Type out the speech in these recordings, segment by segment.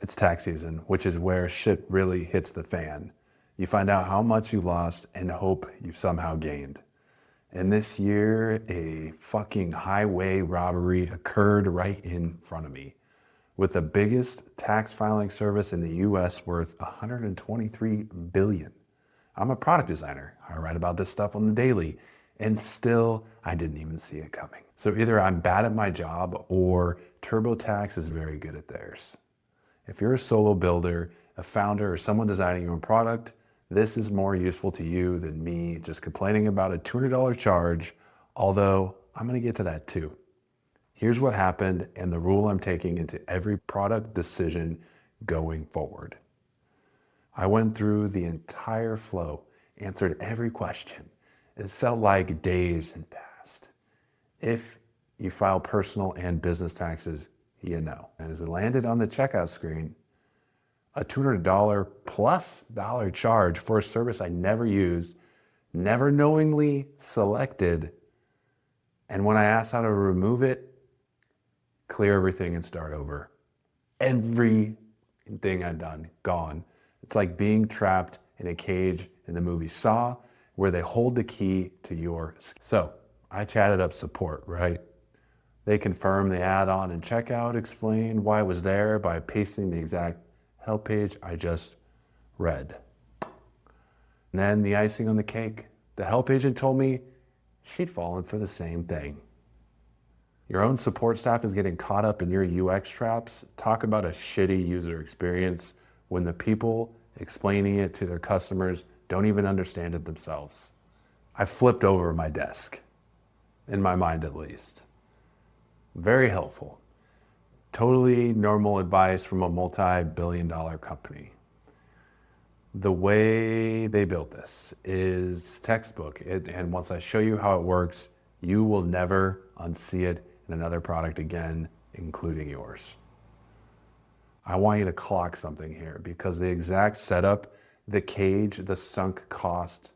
It's tax season, which is where shit really hits the fan. You find out how much you lost and hope you somehow gained. And this year, a fucking highway robbery occurred right in front of me with the biggest tax filing service in the US worth $123 billion. I'm a product designer. I write about this stuff on the daily, and still I didn't even see it coming. So either I'm bad at my job or TurboTax is very good at theirs. If you're a solo builder, a founder, or someone designing your own product, this is more useful to you than me just complaining about a $200 charge, although I'm gonna get to that too. Here's what happened and the rule I'm taking into every product decision going forward. I went through the entire flow, answered every question. It felt like days had passed. If you file personal and business taxes, you know. And as it landed on the checkout screen, a $200 plus dollar charge for a service I never used, never knowingly selected. And when I asked how to remove it, clear everything and start over. Everything I'd done, gone. It's like being trapped in a cage in the movie Saw, where they hold the key to your skin. So I chatted up support, right? They confirmed the add-on and checkout, explained why it was there by pasting the exact help page I just read. And then the icing on the cake, the help agent told me she'd fallen for the same thing. Your own support staff is getting caught up in your UX traps. Talk about a shitty user experience when the people explaining it to their customers don't even understand it themselves. I flipped over my desk, in my mind at least. Very helpful. Totally normal advice from a multi-billion-dollar company. The way they built this is textbook. And once I show you how it works, you will never unsee it in another product again, including yours. I want you to clock something here because the exact setup, the cage, the sunk cost,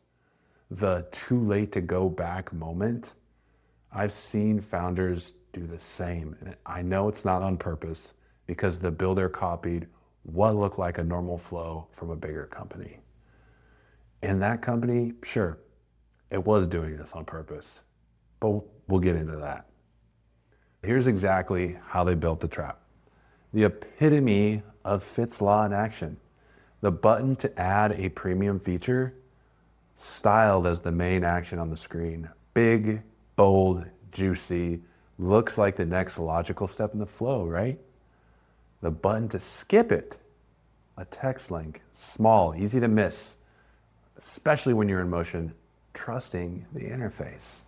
the too late to go back moment, I've seen founders do the same. And I know it's not on purpose because the builder copied what looked like a normal flow from a bigger company. And that company, sure, it was doing this on purpose, but we'll get into that. Here's exactly how they built the trap. The epitome of Fitz Law in action. The button to add a premium feature, styled as the main action on the screen. Big, bold, juicy, looks like the next logical step in the flow, right? The button to skip it, a text link, small, easy to miss, especially when you're in motion, trusting the interface.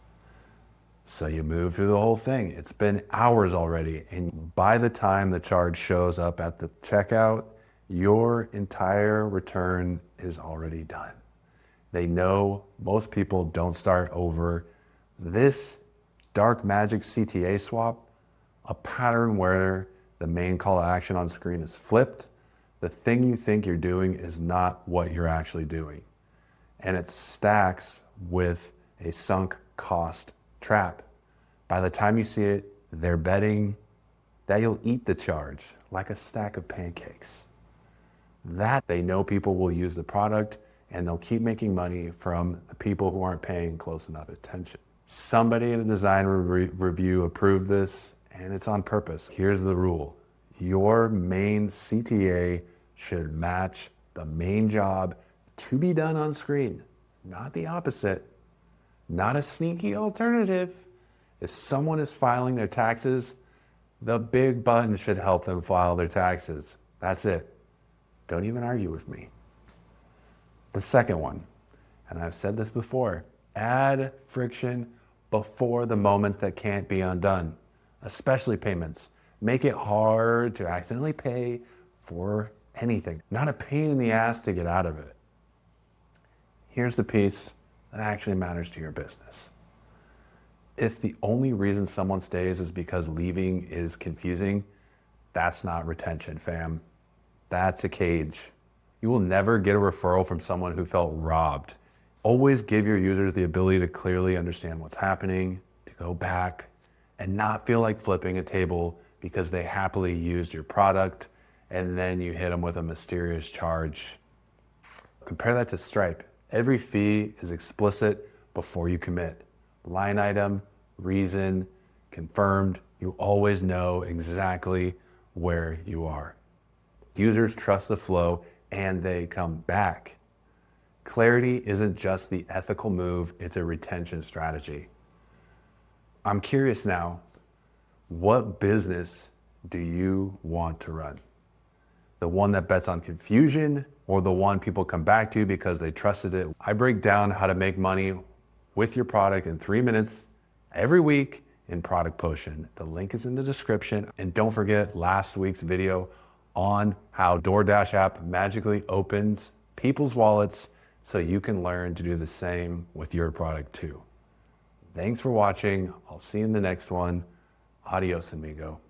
So you move through the whole thing. It's been hours already, and by the time the charge shows up at the checkout, your entire return is already done. They know most people don't start over. This dark magic CTA swap, a pattern where the main call to action on screen is flipped. The thing you think you're doing is not what you're actually doing. And it stacks with a sunk cost trap. By the time you see it, they're betting that you'll eat the charge like a stack of pancakes. That they know people will use the product and they'll keep making money from the people who aren't paying close enough attention. Somebody in a design review approved this, and it's on purpose. Here's the rule. Your main CTA should match the main job to be done on screen, not the opposite, not a sneaky alternative. If someone is filing their taxes, the big button should help them file their taxes. That's it. Don't even argue with me. The second one, and I've said this before, add friction before the moments that can't be undone, especially payments. Make it hard to accidentally pay for anything, not a pain in the ass to get out of it. Here's the piece that actually matters to your business. If the only reason someone stays is because leaving is confusing, that's not retention, fam. That's a cage. You will never get a referral from someone who felt robbed. Always give your users the ability to clearly understand what's happening, to go back, and not feel like flipping a table because they happily used your product and then you hit them with a mysterious charge. Compare that to Stripe. Every fee is explicit before you commit. Line item, reason, confirmed. You always know exactly where you are. Users trust the flow and they come back. Clarity isn't just the ethical move, it's a retention strategy. I'm curious now, what business do you want to run? The one that bets on confusion or the one people come back to because they trusted it? I break down how to make money with your product in 3 minutes every week in Product Potion. The link is in the description. And don't forget last week's video on how DoorDash app magically opens people's wallets so you can learn to do the same with your product too. Thanks for watching. I'll see you in the next one. Adios, amigo.